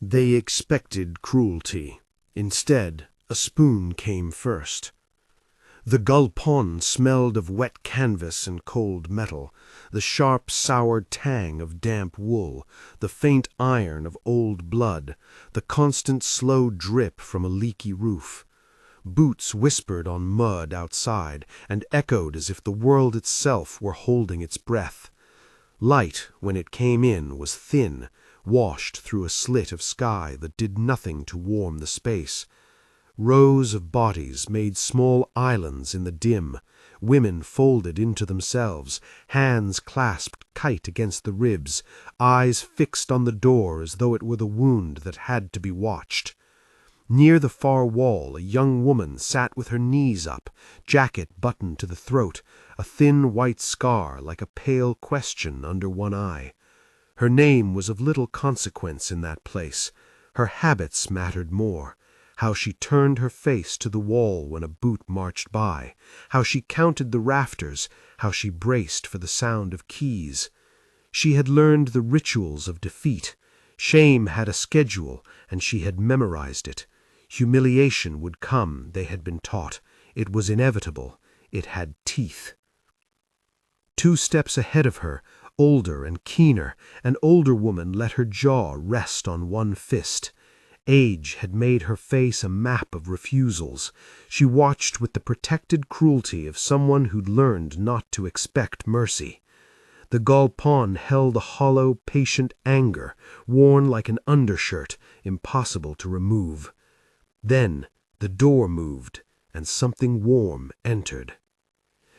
They expected cruelty. Instead, a spoon came first. The galpão smelled of wet canvas and cold metal, the sharp, sour tang of damp wool, the faint iron of old blood, the constant slow drip from a leaky roof. Boots whispered on mud outside and echoed as if the world itself were holding its breath. Light, when it came in, was thin, washed through a slit of sky that did nothing to warm the space. Rows of bodies made small islands in the dim, women folded into themselves, hands clasped tight against the ribs, eyes fixed on the door as though it were the wound that had to be watched. Near the far wall a young woman sat with her knees up, jacket buttoned to the throat, a thin white scar like a pale question under one eye. Her name was of little consequence in that place. Her habits mattered more. How she turned her face to the wall when a boot marched by, how she counted the rafters, how she braced for the sound of keys. She had learned the rituals of defeat. Shame had a schedule, and she had memorized it. Humiliation would come, they had been taught. It was inevitable. It had teeth. 2 steps ahead of her, older and keener, an older woman let her jaw rest on one fist. Age had made her face a map of refusals. She watched with the protected cruelty of someone who'd learned not to expect mercy. The galpão held a hollow, patient anger, worn like an undershirt, impossible to remove. Then the door moved, and something warm entered.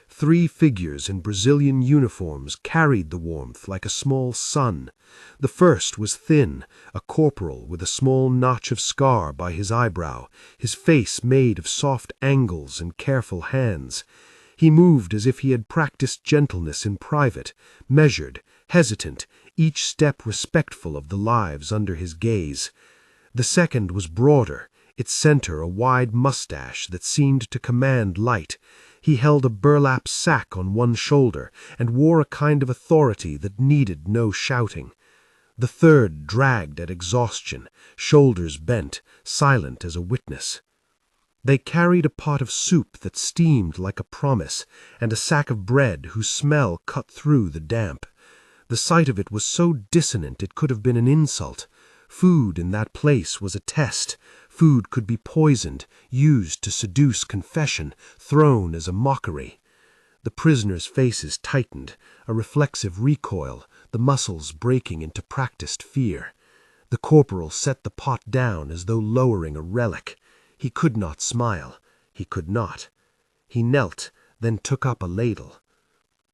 3 figures in Brazilian uniforms carried the warmth like a small sun. The first was thin, a corporal with a small notch of scar by his eyebrow, his face made of soft angles and careful hands. He moved as if he had practiced gentleness in private, measured, hesitant, each step respectful of the lives under his gaze. The second was broader, its center a wide mustache that seemed to command light. He held a burlap sack on one shoulder and wore a kind of authority that needed no shouting. The third dragged at exhaustion, shoulders bent, silent as a witness. They carried a pot of soup that steamed like a promise, and a sack of bread whose smell cut through the damp. The sight of it was so dissonant it could have been an insult. Food in that place was a test. Food could be poisoned, used to seduce confession, thrown as a mockery. The prisoners' faces tightened, a reflexive recoil, the muscles breaking into practiced fear. The corporal set the pot down as though lowering a relic. He could not smile. He could not. He knelt, then took up a ladle.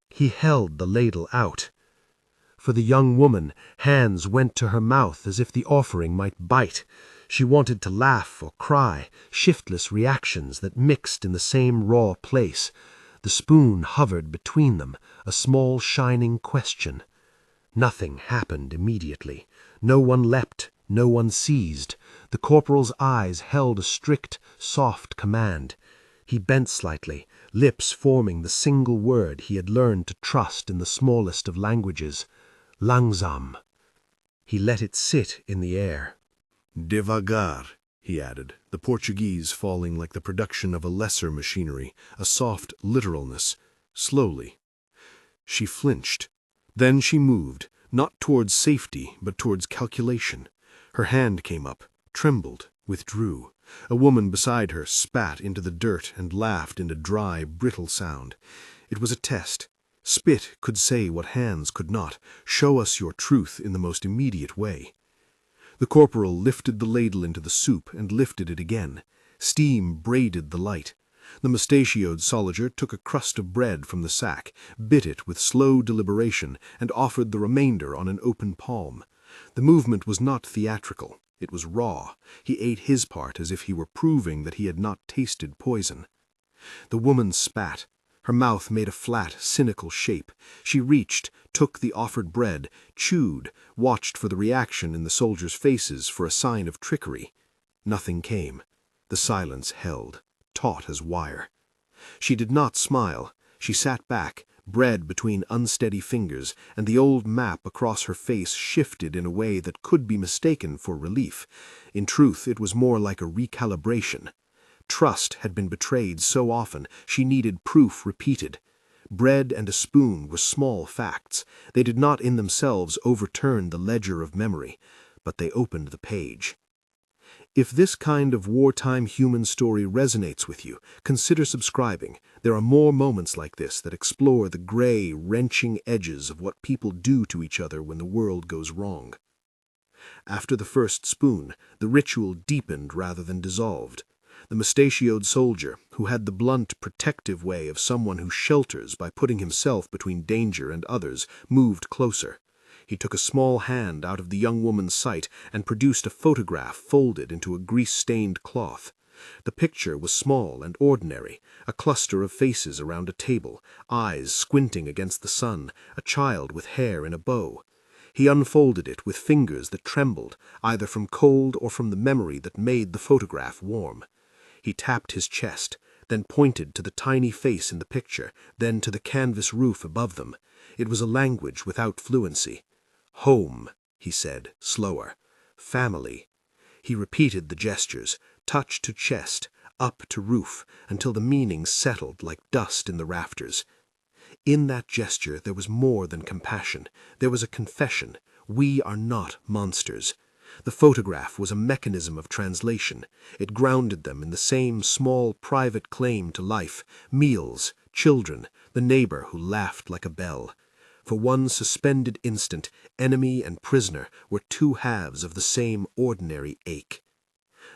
He held the ladle out. For the young woman, hands went to her mouth as if the offering might bite. She wanted to laugh or cry, shiftless reactions that mixed in the same raw place. The spoon hovered between them, a small shining question. Nothing happened immediately. No one leapt, no one seized. The corporal's eyes held a strict, soft command. He bent slightly, lips forming the single word he had learned to trust in the smallest of languages. Langsam. He let it sit in the air. Devagar, he added, the Portuguese falling like the production of a lesser machinery, a soft literalness. Slowly. She flinched. Then she moved, not towards safety, but towards calculation. Her hand came up, trembled, withdrew. A woman beside her spat into the dirt and laughed in a dry, brittle sound. It was a test. Spit could say what hands could not. Show us your truth in the most immediate way. The corporal lifted the ladle into the soup and lifted it again. Steam braided the light. The mustachioed soldier took a crust of bread from the sack, bit it with slow deliberation, and offered the remainder on an open palm. The movement was not theatrical. It was raw. He ate his part as if he were proving that he had not tasted poison. The woman spat. Her mouth made a flat, cynical shape. She reached, took the offered bread, chewed, watched for the reaction in the soldiers' faces for a sign of trickery. Nothing came. The silence held, taut as wire. She did not smile. She sat back, bread between unsteady fingers, and the old map across her face shifted in a way that could be mistaken for relief. In truth, it was more like a recalibration. Trust had been betrayed so often she needed proof repeated. Bread and a spoon were small facts. They did not in themselves overturn the ledger of memory, but they opened the page. If this kind of wartime human story resonates with you, consider subscribing. There are more moments like this that explore the gray, wrenching edges of what people do to each other when the world goes wrong. After the first spoon, the ritual deepened rather than dissolved. The mustachioed soldier, who had the blunt, protective way of someone who shelters by putting himself between danger and others, moved closer. He took a small hand out of the young woman's sight and produced a photograph folded into a grease-stained cloth. The picture was small and ordinary, a cluster of faces around a table, eyes squinting against the sun, a child with hair in a bow. He unfolded it with fingers that trembled, either from cold or from the memory that made the photograph warm. He tapped his chest, then pointed to the tiny face in the picture, then to the canvas roof above them. It was a language without fluency. "Home," he said, slower. "Family." He repeated the gestures, touch to chest, up to roof, until the meaning settled like dust in the rafters. In that gesture there was more than compassion. There was a confession. We are not monsters. The photograph was a mechanism of translation. It grounded them in the same small private claim to life, meals, children, the neighbor who laughed like a bell. For one suspended instant, enemy and prisoner were two halves of the same ordinary ache.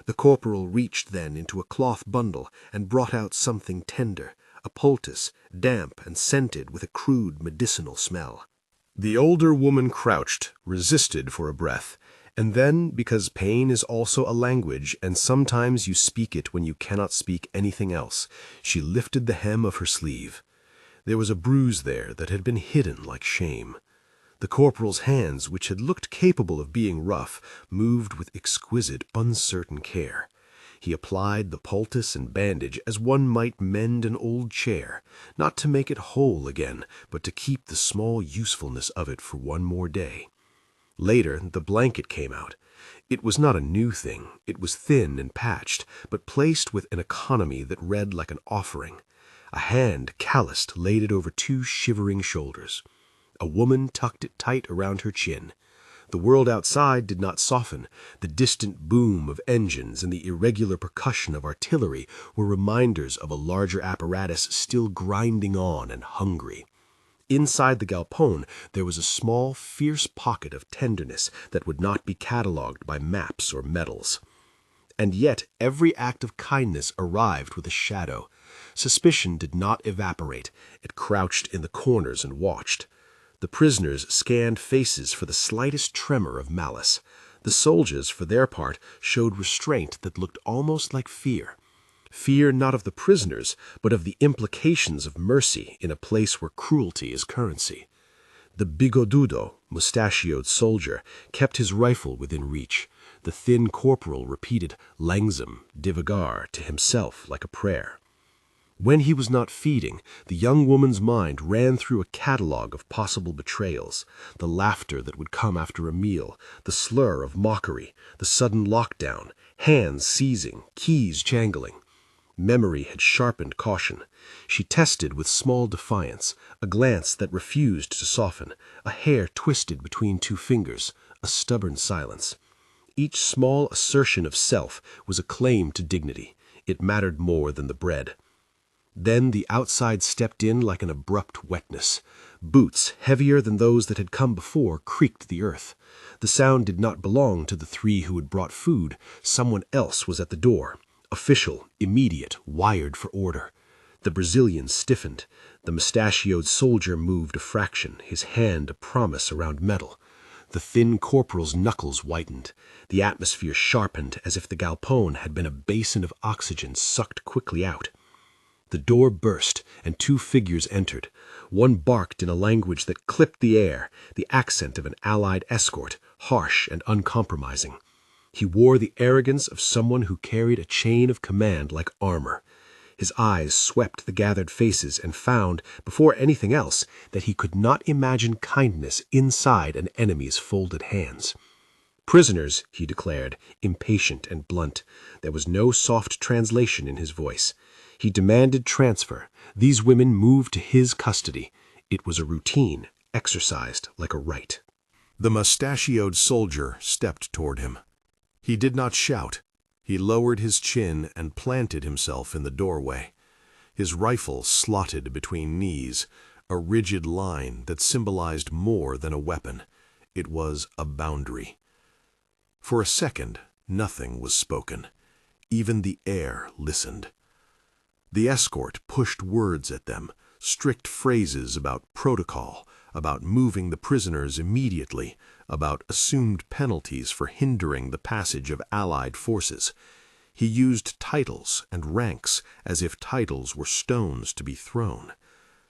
The corporal reached then into a cloth bundle and brought out something tender, a poultice, damp and scented with a crude medicinal smell. The older woman crouched, resisted for a breath, and then, because pain is also a language and sometimes you speak it when you cannot speak anything else, she lifted the hem of her sleeve. There was a bruise there that had been hidden like shame. The corporal's hands, which had looked capable of being rough, moved with exquisite, uncertain care. He applied the poultice and bandage as one might mend an old chair, not to make it whole again, but to keep the small usefulness of it for one more day. Later, the blanket came out. It was not a new thing. It was thin and patched, but placed with an economy that read like an offering. A hand, calloused, laid it over two shivering shoulders. A woman tucked it tight around her chin. The world outside did not soften. The distant boom of engines and the irregular percussion of artillery were reminders of a larger apparatus still grinding on and hungry. Inside the galpão there was a small, fierce pocket of tenderness that would not be catalogued by maps or medals. And yet every act of kindness arrived with a shadow. Suspicion did not evaporate. It crouched in the corners and watched. The prisoners scanned faces for the slightest tremor of malice. The soldiers, for their part, showed restraint that looked almost like fear. Fear not of the prisoners, but of the implications of mercy in a place where cruelty is currency. The bigodudo, mustachioed soldier, kept his rifle within reach. The thin corporal repeated langsam, devagar, to himself like a prayer. When he was not feeding, the young woman's mind ran through a catalogue of possible betrayals, the laughter that would come after a meal, the slur of mockery, the sudden lockdown, hands seizing, keys jangling. Memory had sharpened caution. She tested with small defiance, a glance that refused to soften, a hair twisted between two fingers, a stubborn silence. Each small assertion of self was a claim to dignity. It mattered more than the bread. Then the outside stepped in like an abrupt wetness. Boots, heavier than those that had come before, creaked the earth. The sound did not belong to the three who had brought food. Someone else was at the door. Official, immediate, wired for order. The Brazilian stiffened. The mustachioed soldier moved a fraction, his hand a promise around metal. The thin corporal's knuckles whitened. The atmosphere sharpened as if the galpão had been a basin of oxygen sucked quickly out. The door burst, and two figures entered. One barked in a language that clipped the air, the accent of an allied escort, harsh and uncompromising. He wore the arrogance of someone who carried a chain of command like armor. His eyes swept the gathered faces and found, before anything else, that he could not imagine kindness inside an enemy's folded hands. Prisoners, he declared, impatient and blunt. There was no soft translation in his voice. He demanded transfer. These women moved to his custody. It was a routine, exercised like a rite. The mustachioed soldier stepped toward him. He did not shout. He lowered his chin and planted himself in the doorway. His rifle slotted between knees, a rigid line that symbolized more than a weapon. It was a boundary. For a second, nothing was spoken. Even the air listened. The escort pushed words at them, strict phrases about protocol, about moving the prisoners immediately, about assumed penalties for hindering the passage of Allied forces. He used titles and ranks as if titles were stones to be thrown.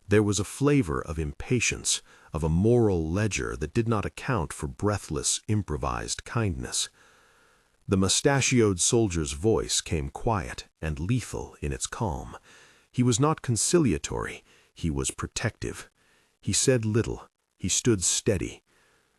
There was a flavor of impatience, of a moral ledger that did not account for breathless, improvised kindness. The mustachioed soldier's voice came quiet and lethal in its calm. He was not conciliatory, he was protective. He said little, he stood steady.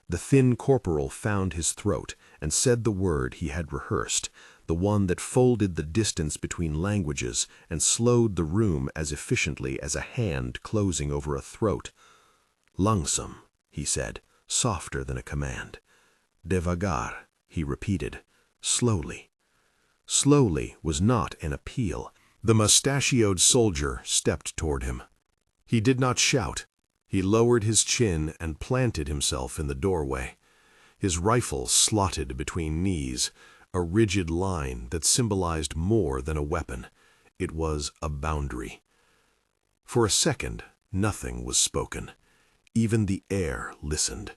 The thin corporal found his throat and said the word he had rehearsed, the one that folded the distance between languages and slowed the room as efficiently as a hand closing over a throat. Langsam, he said, softer than a command. Devagar, he repeated, slowly. Slowly was not an appeal. The mustachioed soldier stepped toward him. He did not shout. He lowered his chin and planted himself in the doorway. His rifle slotted between knees, a rigid line that symbolized more than a weapon. It was a boundary. For a second, nothing was spoken. Even the air listened.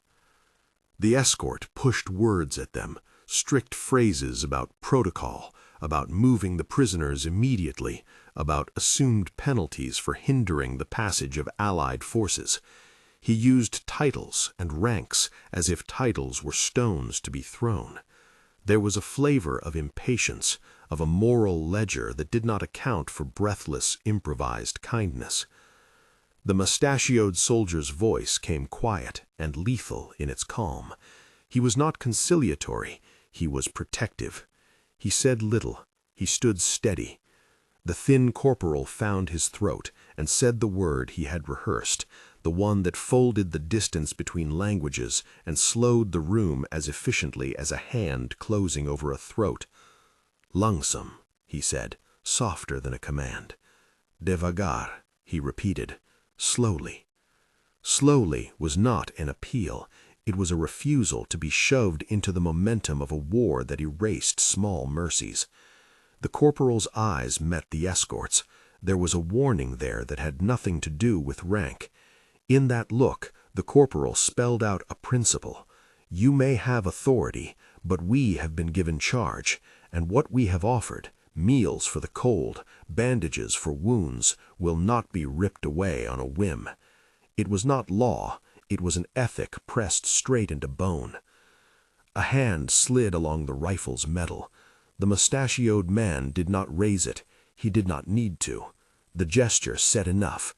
The escort pushed words at them, strict phrases about protocol, about moving the prisoners immediately, about assumed penalties for hindering the passage of Allied forces. He used titles and ranks as if titles were stones to be thrown. There was a flavor of impatience, of a moral ledger that did not account for breathless, improvised kindness. The mustachioed soldier's voice came quiet and lethal in its calm. He was not conciliatory, he was protective. He said little, he stood steady. The thin corporal found his throat and said the word he had rehearsed, the one that folded the distance between languages and slowed the room as efficiently as a hand closing over a throat. Langsam, he said, softer than a command. Devagar, he repeated, slowly. Slowly was not an appeal. It was a refusal to be shoved into the momentum of a war that erased small mercies. The corporal's eyes met the escort's. There was a warning there that had nothing to do with rank. In that look, the corporal spelled out a principle. You may have authority, but we have been given charge, and what we have offered, meals for the cold, bandages for wounds, will not be ripped away on a whim. It was not law, it was an ethic pressed straight into bone. A hand slid along the rifle's metal. The mustachioed man did not raise it. He did not need to. The gesture said enough.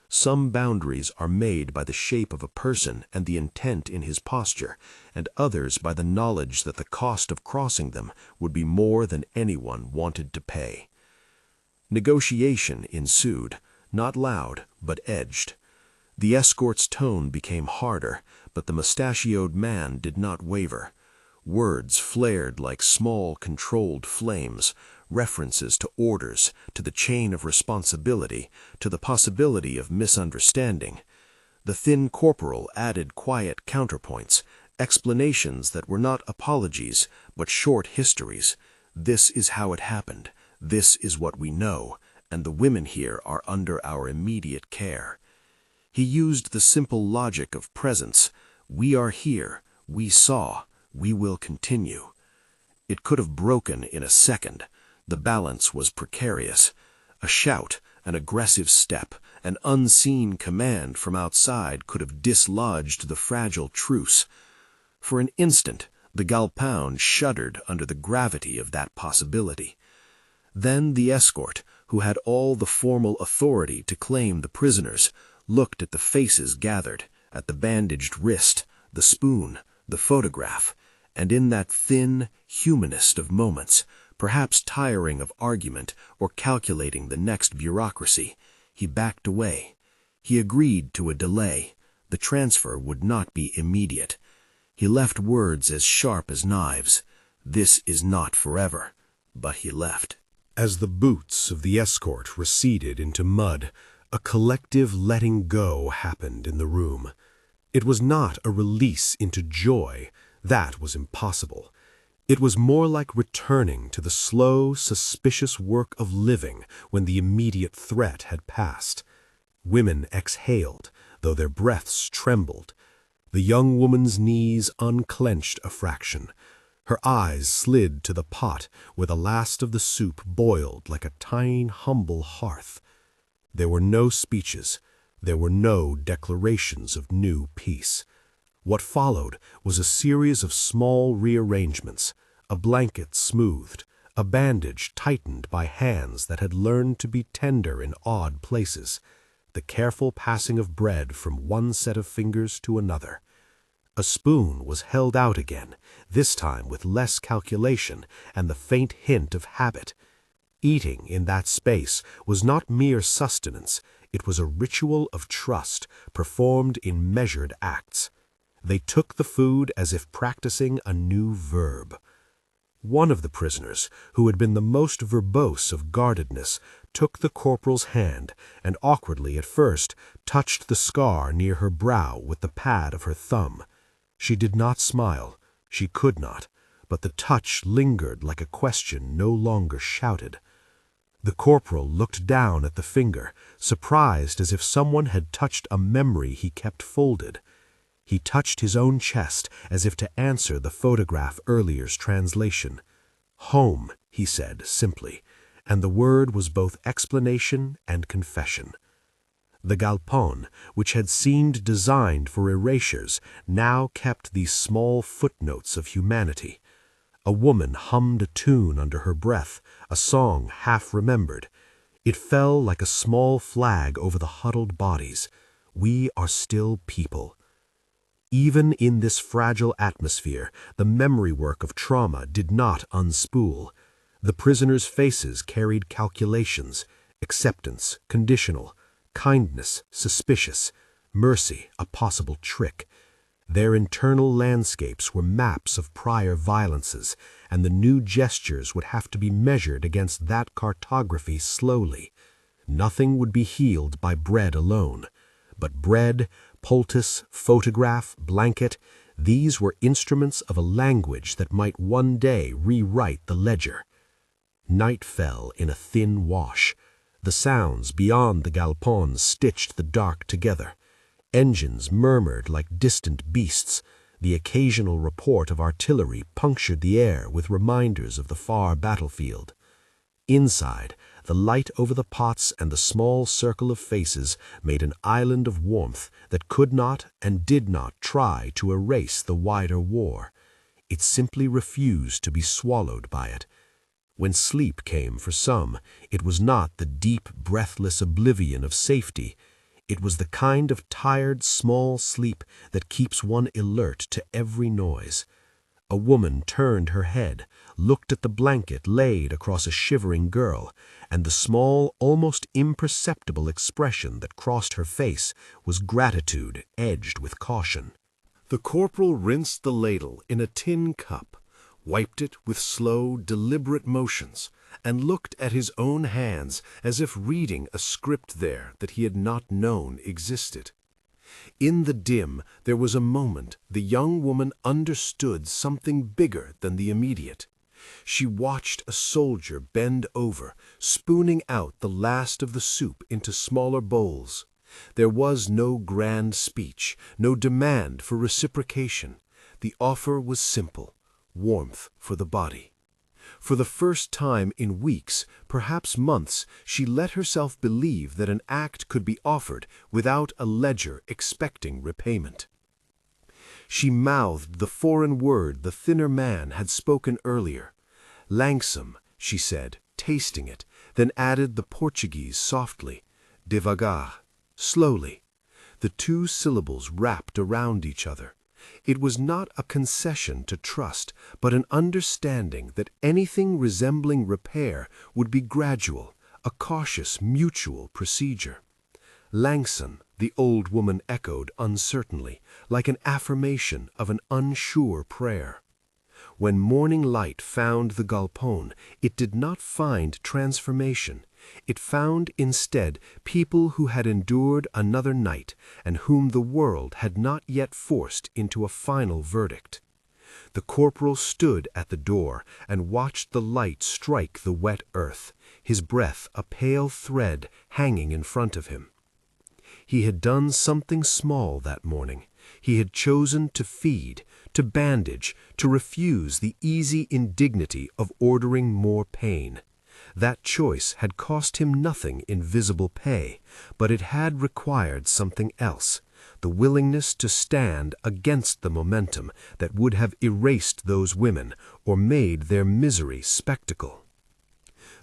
Some boundaries are made by the shape of a person and the intent in his posture, and others by the knowledge that the cost of crossing them would be more than anyone wanted to pay. Negotiation ensued, not loud, but edged. The escort's tone became harder, but the mustachioed man did not waver. Words flared like small, controlled flames, references to orders, to the chain of responsibility, to the possibility of misunderstanding. The thin corporal added quiet counterpoints, explanations that were not apologies, but short histories. This is how it happened, this is what we know, and the women here are under our immediate care. He used the simple logic of presence. We are here, we saw, we will continue. It could have broken in a second. The balance was precarious. A shout, an aggressive step, an unseen command from outside could have dislodged the fragile truce. For an instant, the galpão shuddered under the gravity of that possibility. Then the escort, who had all the formal authority to claim the prisoners, looked at the faces gathered, at the bandaged wrist, the spoon, the photograph, and in that thin, humanest of moments, perhaps tiring of argument or calculating the next bureaucracy, he backed away. He agreed to a delay. The transfer would not be immediate. He left words as sharp as knives. This is not forever. But he left. As the boots of the escort receded into mud, a collective letting go happened in the room. It was not a release into joy. That was impossible. It was more like returning to the slow, suspicious work of living when the immediate threat had passed. Women exhaled, though their breaths trembled. The young woman's knees unclenched a fraction. Her eyes slid to the pot where the last of the soup boiled like a tiny, humble hearth. There were no speeches. There were no declarations of new peace. What followed was a series of small rearrangements, a blanket smoothed, a bandage tightened by hands that had learned to be tender in odd places, the careful passing of bread from one set of fingers to another. A spoon was held out again, this time with less calculation and the faint hint of habit. Eating in that space was not mere sustenance, it was a ritual of trust performed in measured acts. They took the food as if practicing a new verb. One of the prisoners, who had been the most verbose of guardedness, took the corporal's hand and awkwardly at first touched the scar near her brow with the pad of her thumb. She did not smile, she could not, but the touch lingered like a question no longer shouted. The corporal looked down at the finger, surprised as if someone had touched a memory he kept folded. He touched his own chest as if to answer the photograph earlier's translation. "Home," he said simply, and the word was both explanation and confession. The galpão, which had seemed designed for erasures, now kept these small footnotes of humanity. A woman hummed a tune under her breath, a song half remembered. It fell like a small flag over the huddled bodies. We are still people. Even in this fragile atmosphere, the memory work of trauma did not unspool. The prisoners' faces carried calculations, acceptance, conditional, kindness, suspicious, mercy, a possible trick. Their internal landscapes were maps of prior violences, and the new gestures would have to be measured against that cartography slowly. Nothing would be healed by bread alone. But bread, poultice, photograph, blanket, these were instruments of a language that might one day rewrite the ledger. Night fell in a thin wash. The sounds beyond the galpão stitched the dark together. Engines murmured like distant beasts. The occasional report of artillery punctured the air with reminders of the far battlefield. Inside, the light over the pots and the small circle of faces made an island of warmth that could not and did not try to erase the wider war. It simply refused to be swallowed by it. When sleep came for some, it was not the deep, breathless oblivion of safety. It was the kind of tired, small sleep that keeps one alert to every noise. A woman turned her head, looked at the blanket laid across a shivering girl, and the small, almost imperceptible expression that crossed her face was gratitude edged with caution. The corporal rinsed the ladle in a tin cup, wiped it with slow, deliberate motions, and looked at his own hands as if reading a script there that he had not known existed. In the dim, there was a moment the young woman understood something bigger than the immediate. She watched a soldier bend over, spooning out the last of the soup into smaller bowls. There was no grand speech, no demand for reciprocation. The offer was simple: warmth for the body. For the first time in weeks, perhaps months, she let herself believe that an act could be offered without a ledger expecting repayment. She mouthed the foreign word the thinner man had spoken earlier. "Langsam," she said, tasting it, then added the Portuguese softly, devagar, slowly. The two syllables wrapped around each other. It was not a concession to trust, but an understanding that anything resembling repair would be gradual, a cautious, mutual procedure. Langson, the old woman echoed uncertainly, like an affirmation of an unsure prayer. When morning light found the galpão, it did not find transformation. It found instead people who had endured another night and whom the world had not yet forced into a final verdict. The corporal stood at the door and watched the light strike the wet earth, his breath a pale thread hanging in front of him. He had done something small that morning. He had chosen to feed, to bandage, to refuse the easy indignity of ordering more pain. That choice had cost him nothing in visible pay, but it had required something else, the willingness to stand against the momentum that would have erased those women or made their misery spectacle.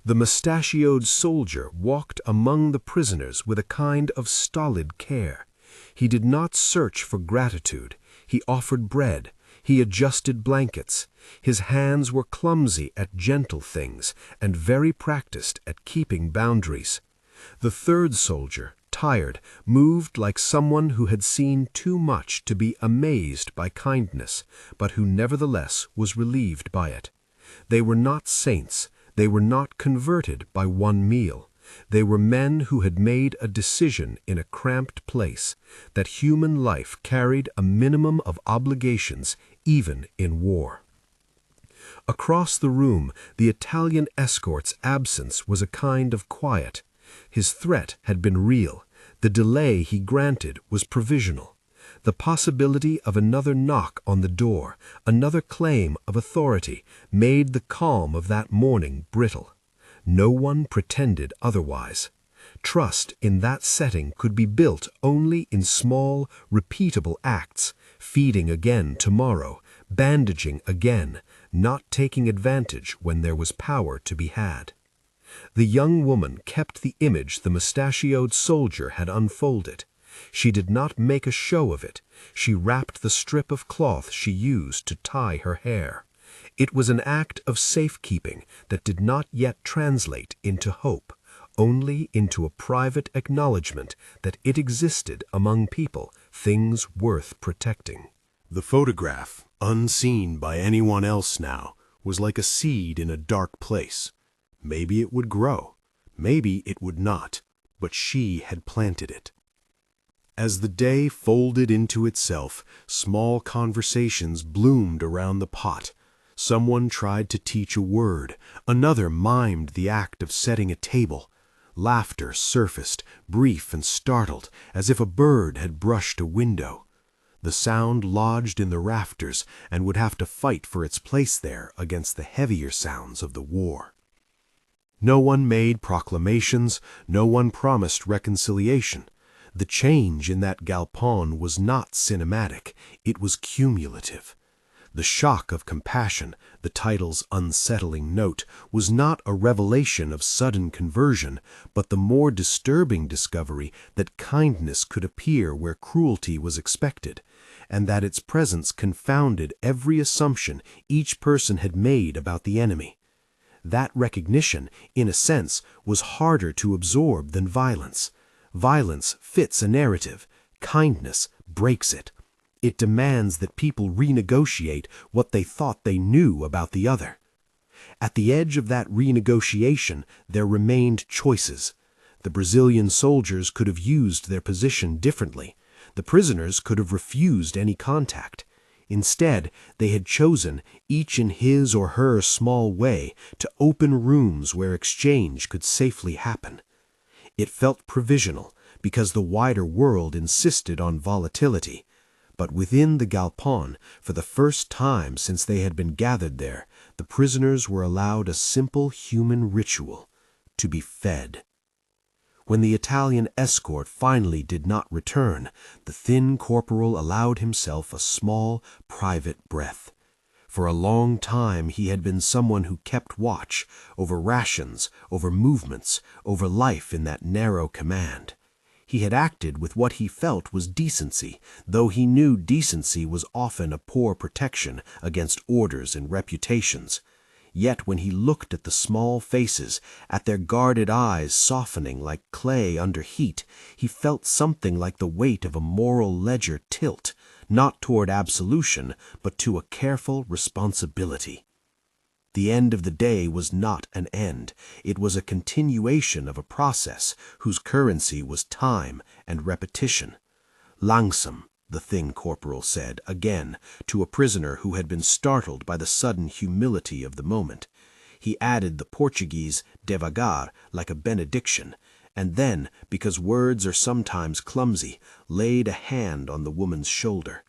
The mustachioed soldier walked among the prisoners with a kind of stolid care. He did not search for gratitude. He offered bread. He adjusted blankets. His hands were clumsy at gentle things and very practiced at keeping boundaries. The third soldier, tired, moved like someone who had seen too much to be amazed by kindness, but who nevertheless was relieved by it. They were not saints. They were not converted by one meal. They were men who had made a decision in a cramped place, that human life carried a minimum of obligations even in war. Across the room, the Italian escort's absence was a kind of quiet. His threat had been real. The delay he granted was provisional. The possibility of another knock on the door, another claim of authority, made the calm of that morning brittle. No one pretended otherwise. Trust in that setting could be built only in small, repeatable acts, feeding again tomorrow, bandaging again, not taking advantage when there was power to be had. The young woman kept the image the mustachioed soldier had unfolded. She did not make a show of it. She wrapped the strip of cloth she used to tie her hair. It was an act of safekeeping that did not yet translate into hope, only into a private acknowledgement that it existed among people, things worth protecting. The photograph, unseen by anyone else now, was like a seed in a dark place. Maybe it would grow, maybe it would not, but she had planted it. As the day folded into itself, small conversations bloomed around the pot. Someone tried to teach a word, another mimed the act of setting a table. Laughter surfaced, brief and startled, as if a bird had brushed a window. The sound lodged in the rafters and would have to fight for its place there against the heavier sounds of the war. No one made proclamations, no one promised reconciliation. The change in that galpão was not cinematic, it was cumulative. The shock of compassion, the title's unsettling note, was not a revelation of sudden conversion, but the more disturbing discovery that kindness could appear where cruelty was expected, and that its presence confounded every assumption each person had made about the enemy. That recognition, in a sense, was harder to absorb than violence. Violence fits a narrative. Kindness breaks it. It demands that people renegotiate what they thought they knew about the other. At the edge of that renegotiation, there remained choices. The Brazilian soldiers could have used their position differently. The prisoners could have refused any contact. Instead, they had chosen, each in his or her small way, to open rooms where exchange could safely happen. It felt provisional, because the wider world insisted on volatility. But within the galpão, for the first time since they had been gathered there, the prisoners were allowed a simple human ritual, to be fed. When the Italian escort finally did not return, the thin corporal allowed himself a small, private breath. For a long time he had been someone who kept watch over rations, over movements, over life in that narrow command. He had acted with what he felt was decency, though he knew decency was often a poor protection against orders and reputations. Yet when he looked at the small faces, at their guarded eyes softening like clay under heat, he felt something like the weight of a moral ledger tilt, not toward absolution, but to a careful responsibility. The end of the day was not an end. It was a continuation of a process whose currency was time and repetition. Langsam, the thin corporal said, again, to a prisoner who had been startled by the sudden humility of the moment. He added the Portuguese devagar like a benediction, and then, because words are sometimes clumsy, laid a hand on the woman's shoulder.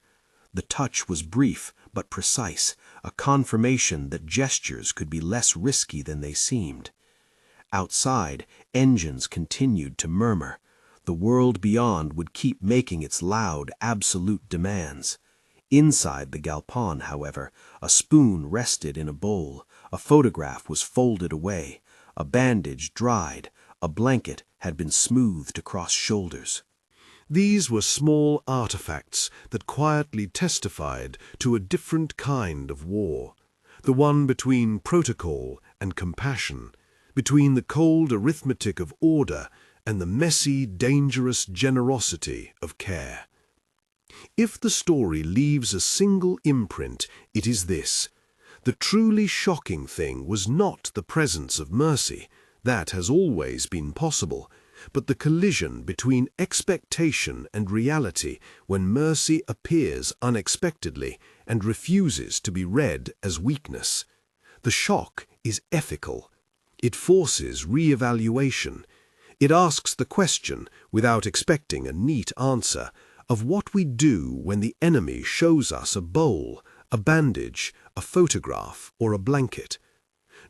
The touch was brief but precise, a confirmation that gestures could be less risky than they seemed. Outside, engines continued to murmur. The world beyond would keep making its loud, absolute demands. Inside the galpão, however, a spoon rested in a bowl, a photograph was folded away, a bandage dried, a blanket had been smoothed across shoulders. These were small artifacts that quietly testified to a different kind of war, the one between protocol and compassion, between the cold arithmetic of order and the messy, dangerous generosity of care. If the story leaves a single imprint, it is this. The truly shocking thing was not the presence of mercy, that has always been possible, but the collision between expectation and reality when mercy appears unexpectedly and refuses to be read as weakness. The shock is ethical. It forces re-evaluation. It asks the question, without expecting a neat answer, of what we do when the enemy shows us a bowl, a bandage, a photograph, or a blanket.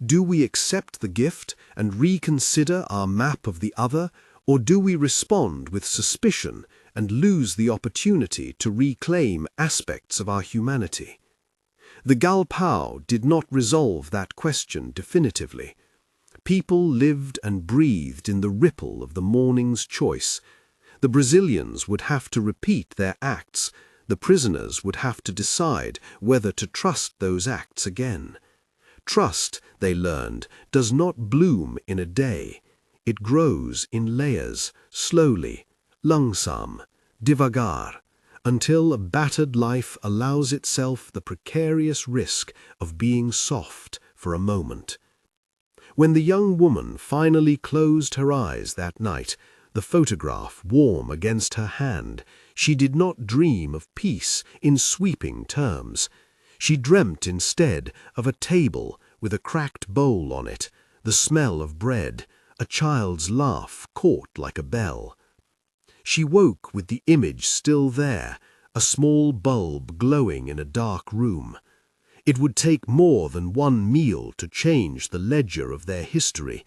Do we accept the gift and reconsider our map of the other, or do we respond with suspicion and lose the opportunity to reclaim aspects of our humanity? The galpão did not resolve that question definitively. People lived and breathed in the ripple of the morning's choice. The Brazilians would have to repeat their acts. The prisoners would have to decide whether to trust those acts again. Trust, they learned, does not bloom in a day. It grows in layers, slowly, langsam, devagar, until a battered life allows itself the precarious risk of being soft for a moment. When the young woman finally closed her eyes that night, the photograph warm against her hand, she did not dream of peace in sweeping terms. She dreamt instead of a table with a cracked bowl on it, the smell of bread, a child's laugh caught like a bell. She woke with the image still there, a small bulb glowing in a dark room. It would take more than one meal to change the ledger of their history,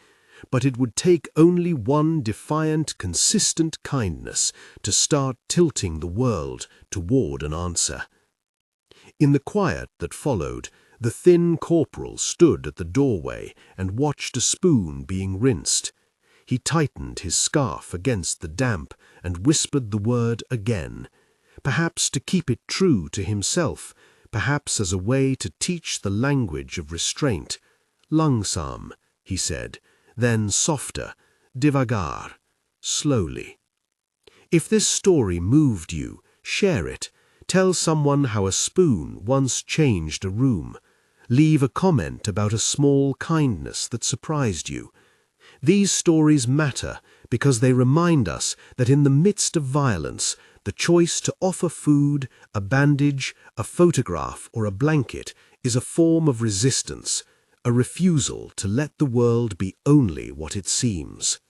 but it would take only one defiant, consistent kindness to start tilting the world toward an answer. In the quiet that followed, the thin corporal stood at the doorway and watched a spoon being rinsed. He tightened his scarf against the damp and whispered the word again, perhaps to keep it true to himself, perhaps as a way to teach the language of restraint. Langsam, he said, then softer, devagar, slowly. If this story moved you, share it. Tell someone how a spoon once changed a room. Leave a comment about a small kindness that surprised you. These stories matter because they remind us that in the midst of violence, the choice to offer food, a bandage, a photograph, or a blanket is a form of resistance, a refusal to let the world be only what it seems.